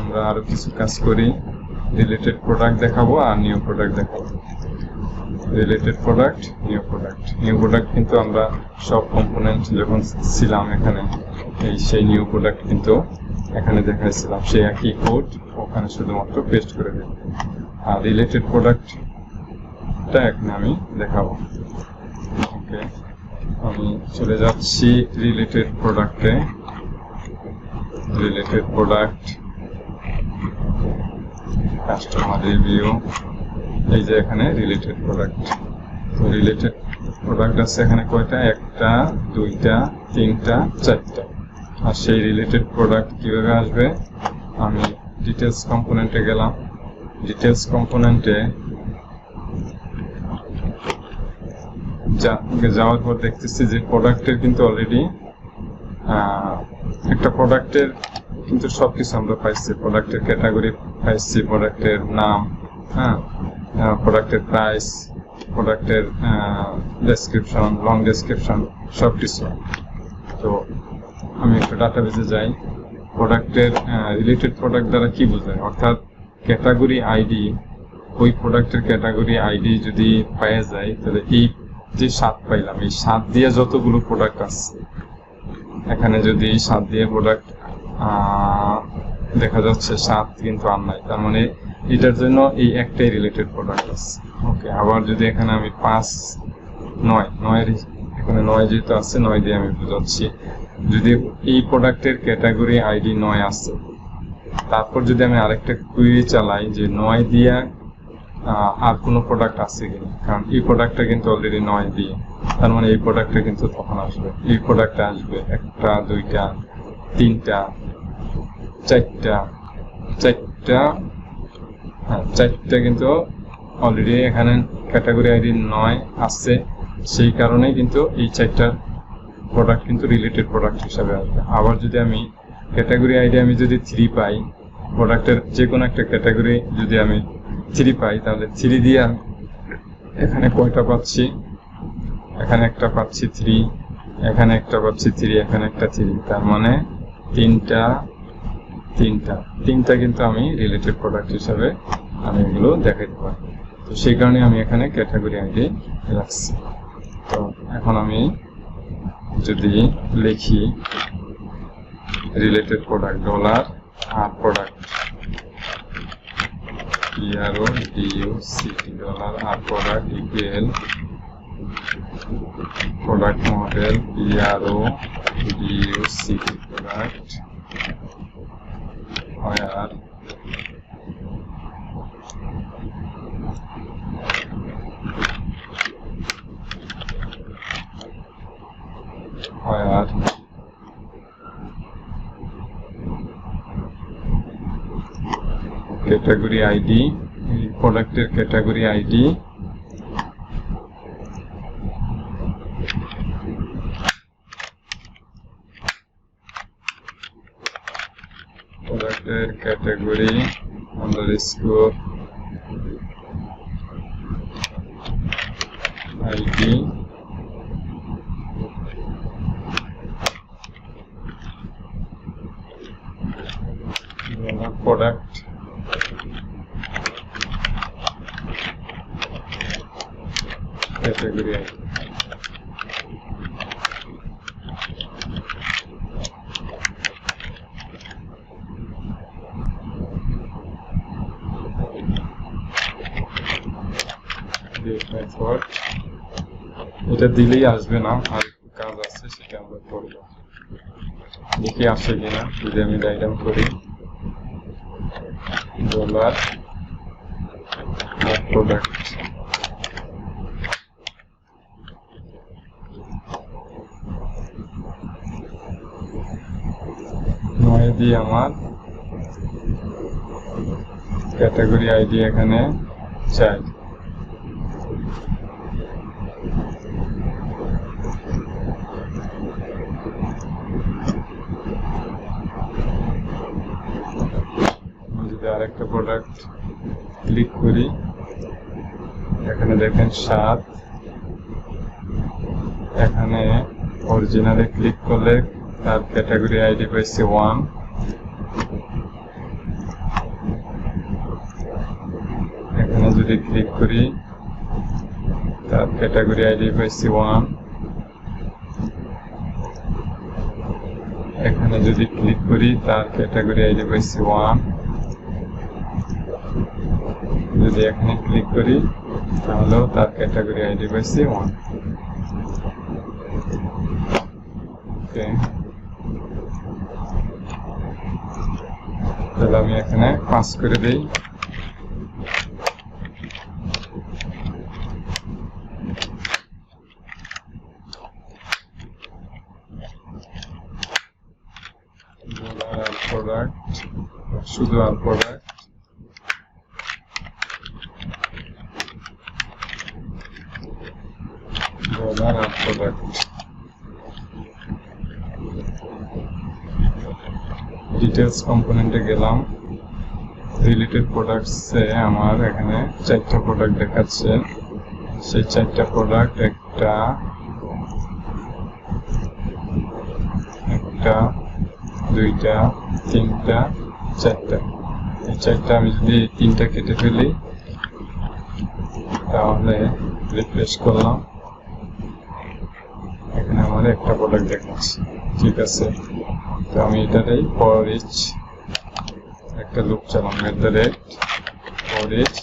আমরা আরো কিছু কাজ করি। রিলেটেড প্রোডাক্ট দেখাবো আর নিউ প্রোডাক্ট দেখাবো। Related product, new product. New product কিন্তু আমরা সব কম্পোনেন্ট যখন ছিলাম এখানে, সেই নিউ প্রোডাক্ট কিন্তু এখানে দেখাইছিলাম, সেই একই কোড ওখানে শুধুমাত্র পেস্ট করে দেব। আর রিলেটেড প্রোডাক্টটা এখানে আমি দেখাবো। ওকে, আমি চলে যাচ্ছি রিলেটেড প্রোডাক্টে। রিলেটেড প্রোডাক্ট, কাস্টমার রিভিউ, এই যে এখানে রিলেটেড প্রোডাক্ট। তো রিলেটেড প্রোডাক্ট আছে এখানে কয়টা? 1টা 2টা 3টা 4টা। আর সেই রিলেটেড প্রোডাক্ট কিভাবে আসবে? আমি ডিটেলস কম্পোনেন্টে গেলাম। ডিটেলস কম্পোনেন্টে যাওয়ার পর দেখতেছি যে প্রোডাক্টের কিন্তু অলরেডি একটা প্রোডাক্টের কিন্তু সবকিছু আমরা পাইছি। প্রোডাক্টের ক্যাটাগরি পাইছি, প্রোডাক্টের নাম, প্রোডাক্টের প্রাইস, প্রোডাক্টের ডেসক্রিপশন, লং ডেসক্রিপশন, সবকিছু। তো আমি একটা ডাটাবেজে যাই। প্রোডাক্টের রিলেটেড প্রোডাক্ট দ্বারা কি বোঝায়? অর্থাৎ ক্যাটাগরি আইডি, ওই প্রোডাক্টের ক্যাটাগরি আইডি যদি পাওয়া যায়, তাহলে এই যে 7 পাইলাম, এই 7 দিয়ে যতগুলো প্রোডাক্ট আছে এখানে, যদি 7 দিয়ে প্রোডাক্ট দেখা যাচ্ছে 7 কিন্তু আর নাই, তার মানে এটার জন্য এই একটাই রিলেটেড প্রোডাক্ট আছে। ওকে, আবার যদি এখানে আমি 5 9 এখানে 9 যেহেতু আছে, 9 দিয়ে আমি বোঝাচ্ছি। যদি এই প্রোডাক্টের ক্যাটাগরি আইডি 9 আছে, তারপর যদি আমি আরেকটা কুইরি চালাই যে 9 দিয়ে আর কোনো প্রোডাক্ট আছে কিনা, কারণ এই প্রোডাক্টটা কিন্তু অলরেডি 9 দিয়ে, তার মানে এই প্রোডাক্টটা কিন্তু তখন আসবে। এই প্রোডাক্টটা আসবে 1টা 2টা 3টা 4টা 4টা কিন্তু অলরেডি এখানে ক্যাটাগরি আইডি 9 আসছে, সেই কারণেই কিন্তু এই 4টা প্রোডাক্ট কিন্তু রিলেটেড প্রোডাক্ট হিসাবে আসবে। আবার যদি আমি ক্যাটাগরি আইডি আমি যদি 3 পাই, প্রোডাক্টের যে কোনো একটা ক্যাটাগরি যদি আমি 3 পাই, তাহলে 3 দিয়ে এখানে কয়টা পাচ্ছি? এখানে একটা পাচ্ছি 3, এখানে একটা পাচ্ছি 3, এখানে একটা 3, তার মানে 3টা কিন্তু আমি রিলেটেড প্রোডাক্ট হিসাবে আমি এগুলো দেখাইতে পারি। তো সেই কারণে আমি এখানে ক্যাটাগরি আইডি রাখছি। তো এখন আমি যদি লিখি রিলেটেড প্রোডাক্ট ডলার আর প্রোডাক্ট PRODUCT ডলার আর product equal product model PRODUCT product where category ID, প্রোডাক্টের ক্যাটাগরি আইডি প্রোডাক্টের category underscore ID product category ID. এটা দিলেই আসবে না, আর কাজ আছে সেটা আমরা করব। দেখি আসে কিনা। যদি আমি ডাইগ্রাম করি ডলার প্রোডাক্ট, দিয়ে আমার ক্যাটাগরি আইডি এখানে চাই। যদি আরেকটা প্রোডাক্ট ক্লিক করি, এখানে দেখেন 7, এখানে অরিজিনালে ক্লিক করলে তার ক্যাটাগরি আইডি পাইছি 1, যদি ক্লিক করি তার ক্যাটাগরি আইডি পাইছি 1। এখানে যদি ক্লিক করি তার ক্যাটাগরি আইডি পাইছি 1। যদি এখানে ক্লিক করি তাহলেও তার ক্যাটাগরি আইডি পাইছি 1। ওকে, তাহলে আমি এখানে 5 করে দিই। প্রোডাক্ট, শুধু আর প্রোডাক্ট, প্রোডাক্ট। ডিটেলস কম্পোনেন্টে গেলাম, রিলেটেড প্রোডাক্টসে আমার এখানে 4টা প্রোডাক্ট দেখাচ্ছে। সেই 4টা প্রোডাক্ট একটা 2টা 3টা 4টা। এই 4টা আমি যদি 3টা কেটে ফেলি তাহলে রিফ্রেশ করলাম, এখানে আমার একটা প্রোডাক্ট দেখাচ্ছে। ঠিক আছে, তো আমি এটাতেই ফর ইচ একটা লুপ চালাম, for each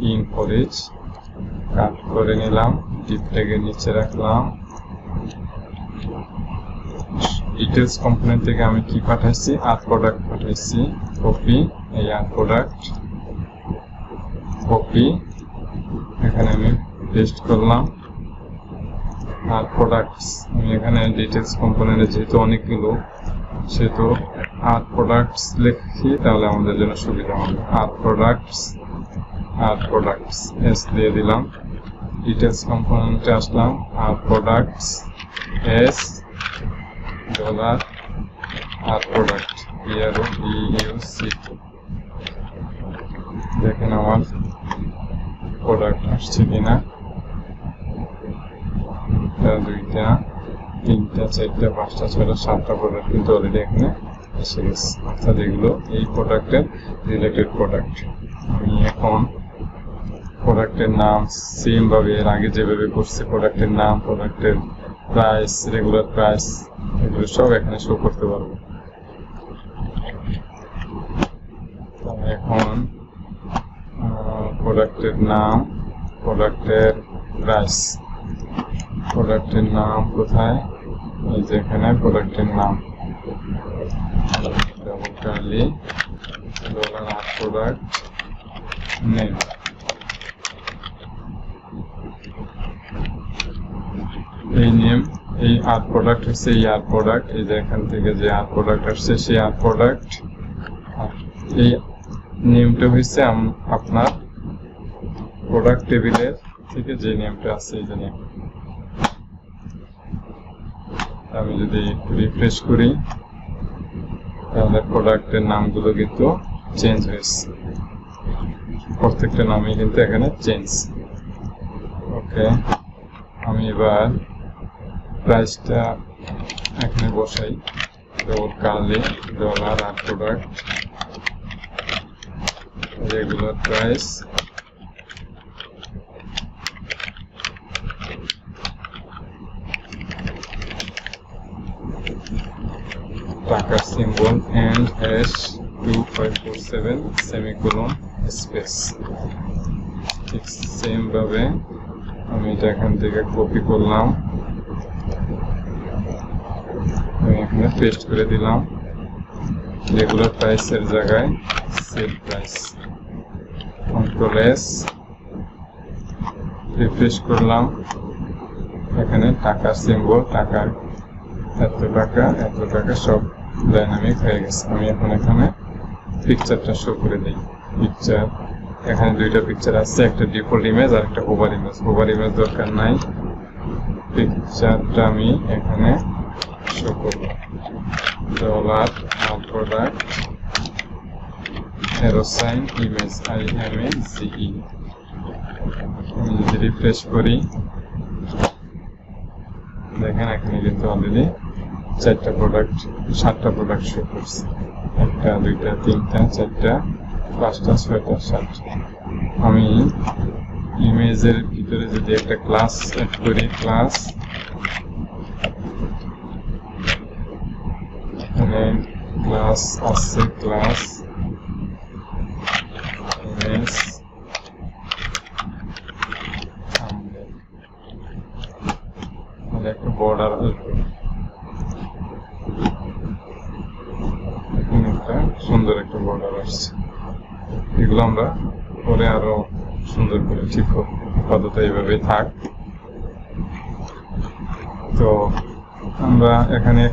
in for each cut করে নিলাম, ডিপ ট্যাগের নিচে রাখলাম। ডিটেলস কম্পোনেন্ট থেকে আমি কি পাঠাইছি, আর প্রোডাক্ট পাঠাইছি। কপি, এই আর প্রোডাক্ট কপি, এখানে আমি পেস্ট করলাম। আর প্রোডাক্টস আমি এখানে ডিটেলস কম্পোনেন্টে যেহেতু অনেকগুলো, সেহেতু আর প্রোডাক্টস লিখি তাহলে আমাদের জন্য সুবিধা হবে। আর প্রোডাক্টস এস দিয়ে দিলাম। ডিটেলস কম্পোনেন্টে আসলাম, আর প্রোডাক্টস এস ডলার আর প্রোডাক্ট PRODUCT। দেখেন আমার প্রোডাক্ট আসছে কিনা। 2টা 3টা 4টা 5টা 6টা 7টা প্রোডাক্ট কিন্তু অলরেডি এখানে এসে গেছে, অর্থাৎ এগুলো এই প্রোডাক্টের রিলেটেড প্রোডাক্ট। আমি এখন প্রোডাক্টের নাম সেম ভাবে এর আগে যেভাবে করছি, প্রোডাক্টের নাম, প্রোডাক্টের প্রাইস, রেগুলার প্রাইস, এগুলো সব এখানে শো করতে পারবো। এখন প্রোডাক্টের নাম, প্রোডাক্টের প্রাইস, প্রোডাক্টের নাম কোথায়, এই যে এখানে প্রোডাক্টের নাম, ডাবল কার্লি ডলার আর প্রোডাক্ট নেম। এই নেম, এই আর প্রোডাক্ট হচ্ছে এই আর প্রোডাক্ট, এই যে এখান থেকে যে আর প্রোডাক্ট আসছে সেই আর প্রোডাক্ট। এই নেমটা হচ্ছে আপনার প্রোডাক্ট টেবিলের থেকে যে নেমটা আছে, এই যে নেম। আমি যদি রিফ্রেশ করি তাহলে প্রোডাক্টের নামগুলো কিন্তু চেঞ্জ হয়েছে, প্রত্যেকটা নামই কিন্তু এখানে চেঞ্জ। ওকে, আমি এবার প্রাইসটা এখানে বসাই, ডবল কার্লি ডলার আর প্রোডাক্ট রেগুলার প্রাইস, টাকা সিম্বল এন্ড #2547 সেমিকোলন স্পেস। ঠিক সেম ভাবে আমি এটা এখান থেকে কপি করলাম, আমি এখানে পেস্ট করে দিলাম। রেগুলার প্রাইসের জায়গায় sale price, control S, refresh করলাম। এখানে টাকার সিম্বল, টাকার এত টাকা সব ডাইনামিক হয়ে গেছে। আমি এখন এখানে পিকচারটা শো করে দিই। পিকচার, এখানে 2টা পিকচার আছে, একটা ডিফল্ট ইমেজ আর একটা ওভার ইমেজ। ওভার ইমেজ দরকার নাই, পিকচারটা আমি এখানে শো করব। ডলার আর প্রোডাক্ট এরো সাইন ইমেজ IMAGE। আমি যদি রিফ্রেশ করি দেখেন এখানে কিন্তু অলরেডি 4টা প্রোডাক্ট 7টা প্রোডাক্ট শো করছে। 1 2 3 4 5 6 7 আমি ইমেজের ভিতরে যদি একটা ক্লাস অ্যাড করি, ক্লাস এখানে ক্লাস আছে, ক্লাস ইমেজ একটা বর্ডার আসবে, একটা সুন্দর একটা বর্ডার আসছে। এগুলো আমরা পরে আরো সুন্দর করে ঠিক করব, আপাতত এইভাবেই থাক। তো আমরা এখানে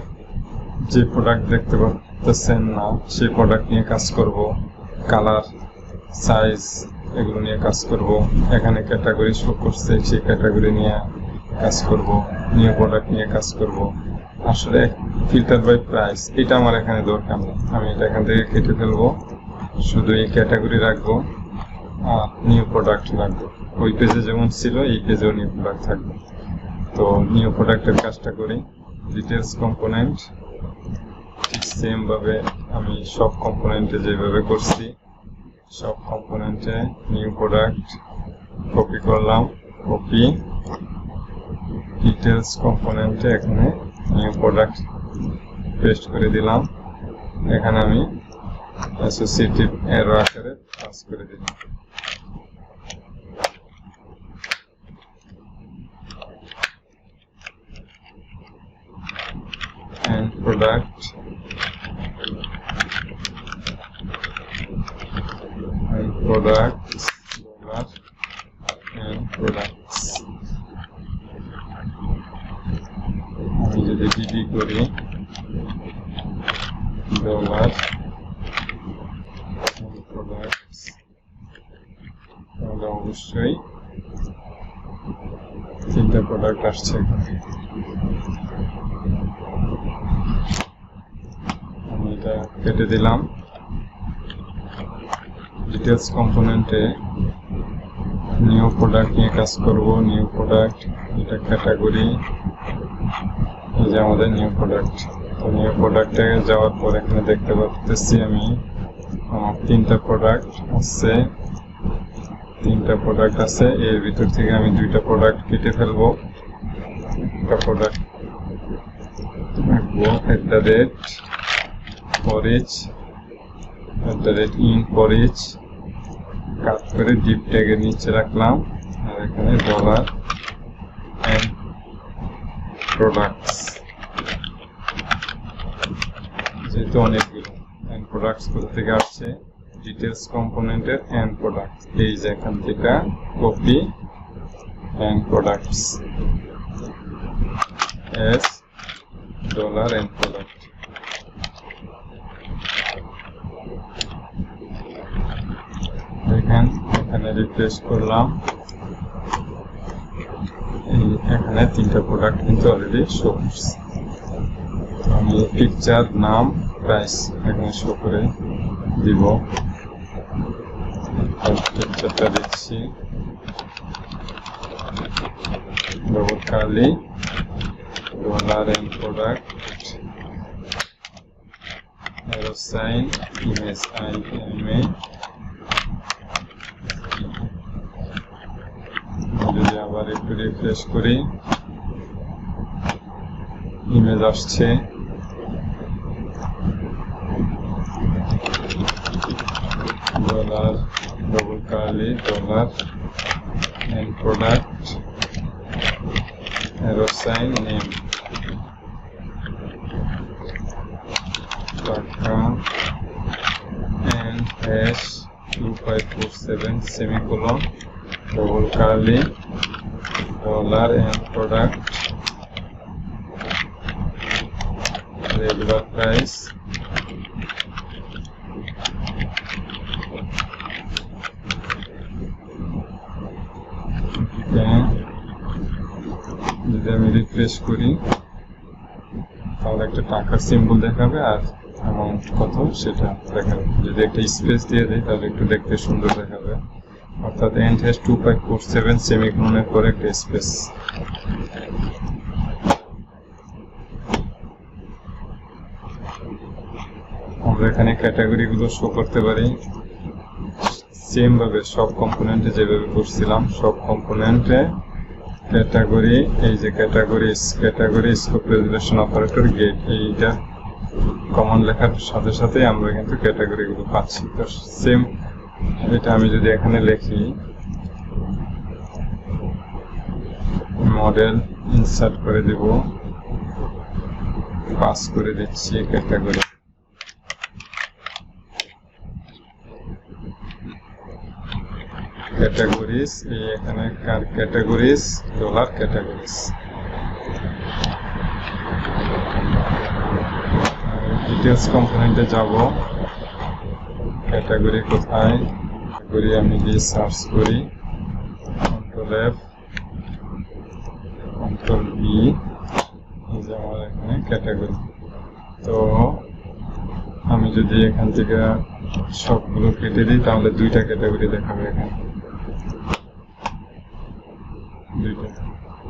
যে প্রোডাক্ট দেখতে পাচ্ছেন না সেই প্রোডাক্ট নিয়ে কাজ করব, কালার, সাইজ এগুলো নিয়ে কাজ করব। এখানে ক্যাটাগরি শো করছে, সেই ক্যাটাগরি নিয়ে কাজ করব, নিউ প্রোডাক্ট নিয়ে কাজ করব। আসলে ফিল্টার বাই প্রাইস এটা আমার এখানে দরকার নেই, আমি এটা এখান থেকে কেটে ফেলবো, শুধু এই ক্যাটাগরি রাখবো আর নিউ প্রোডাক্ট রাখবো। ওই পেজে যেমন ছিল এই পেজেও নিউ প্রোডাক্ট থাকবে। তো নিউ প্রোডাক্টের কাজটা করি, ডিটেলস কম্পোনেন্ট ঠিক সেম ভাবে আমি সব কম্পোনেন্টে যেভাবে করছি সব কম্পোনেন্টে নিউ প্রোডাক্ট কপি করলাম, কপি ডিটেলস কম্পোনেন্টে এখানে নিউ প্রোডাক্ট পেস্ট করে দিলাম। এখানে আমি অ্যাসোসিয়েটিভ অ্যারো আকারে পাস করে দিলাম। and product and products and products আমি যদি ডিডি করি ডলার প্রোডাক্টস তাহলে অবশ্যই তিনটা প্রোডাক্ট আসছে। আমি এটা কেটে দিলাম। ডিটেলস কম্পোনেন্টে নিউ প্রোডাক্ট নিয়ে কাজ করব, নিউ প্রোডাক্ট এটা ক্যাটাগরি, এই যে আমাদের নিউ প্রোডাক্ট। তো নিউ প্রোডাক্টে যাওয়ার পর এখানে দেখতে পাচ্ছি আমি আমার তিনটা প্রোডাক্ট আছে, এর ভিতর থেকে আমি দুইটা প্রোডাক্ট কেটে ফেলবো। একটা প্রোডাক্ট রাখবো @in for each কাট করে ডিপ ট্যাগের নিচে রাখলাম, আর এখানে ডলার এন্ড প্রোডাক্টস, যেহেতু অনেকগুলো এন্ড প্রোডাক্টস কোথা থেকে আসছে ডিটেলস কম্পোনেন্টের এন্ড প্রোডাক্ট, এই যে এখান থেকে copy and products S dollar and product. এখানে রিফ্রেশ করলাম, এখানে তিনটা প্রোডাক্ট কিন্তু অলরেডি শো করছে। আমি পিকচার, নাম, প্রাইস এখানে শো করে দিব। পিকচারটা দিচ্ছি double curly dollar and product arrow sign image IMA। যদি আবার একটু রিফ্রেশ করি ইমেজ আসছে, dollar double curly dollar and product arrow sign name টাকা and hash 2547 semicolon double curly dollar and product regular price যদি আমি রিফ্রেশ করি তাহলে একটা টাকার সিম্বল দেখাবে আর অ্যামাউন্ট কত সেটা দেখাবে। যদি একটা স্পেস দিয়ে দিই তাহলে একটু দেখতে সুন্দর দেখাবে, অর্থাৎ এন্ড হ্যাশ 2547 সেমিকোলনের পরে একটা স্পেস। আমরা এখানে ক্যাটাগরি গুলো শো করতে পারি, সেম ভাবে সব কম্পোনেন্টে যেভাবে করছিলাম, সব কম্পোনেন্টে ক্যাটাগরি, এই যে category scope resolution operator get, এইটা কমান্ড লেখার সাথে সাথে আমরা কিন্তু ক্যাটাগরি গুলো পাচ্ছি। তো সেম এটা আমি যদি এখানে লিখি মডেল ইনসার্ট করে দিব, পাস করে দিচ্ছি ক্যাটাগরি, ক্যাটাগরিজ, এই এখানে ক্যাটাগরিজ ডলার ক্যাটাগরিজ। ডিটেলস কম্পোনেন্টে যাব, ক্যাটাগরি কোথায়, ক্যাটাগরি আমি দিয়ে সার্চ করি, কন্ট্রোল এফ কন্ট্রোল বি, এই যে আমার এখানে ক্যাটাগরি। তো আমি যদি এখান থেকে সবগুলো কেটে দিই তাহলে দুইটা ক্যাটাগরি দেখাবে এখানে, দুইটা।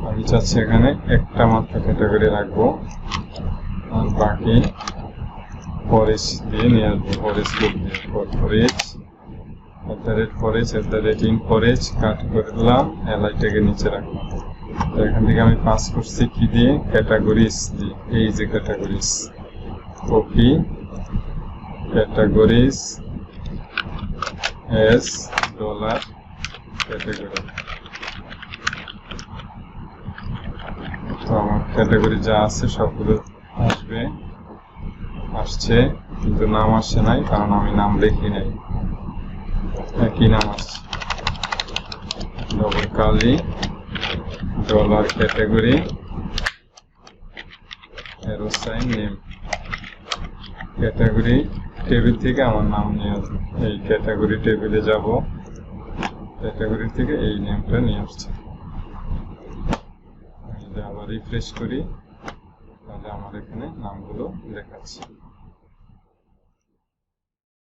আমি চাচ্ছি এখানে একটা মাত্র ক্যাটাগরি রাখবো, আর বাকি ফরেজ দিয়ে নিয়ে আসবো, ফরেজ লুপ দিয়ে, ফরেজ @in ফরেজ কাট করলাম, এলআইটাকে নিচে রাখলাম। তো এখান থেকে আমি পাস করছি কি দিয়ে, ক্যাটাগরিজ দিয়ে, এই যে categories, copy categories S dollar category. তো আমার ক্যাটাগরি যা আছে সবগুলো আসছে, কিন্তু নাম আসছে নাই, কারণ আমি নাম লিখি নাই, একই নাম আসছে, ডবল কালি ডলার ক্যাটাগরি এরো সাইন নেম। ক্যাটাগরি টেবিল থেকে আমার নাম নিয়ে আসবে, এই ক্যাটাগরি টেবিলে যাব, ক্যাটাগরি থেকে এই নেমটা নিয়ে আসছে। আবার রিফ্রেশ করি, তাহলে আমার এখানে নামগুলো দেখাচ্ছে।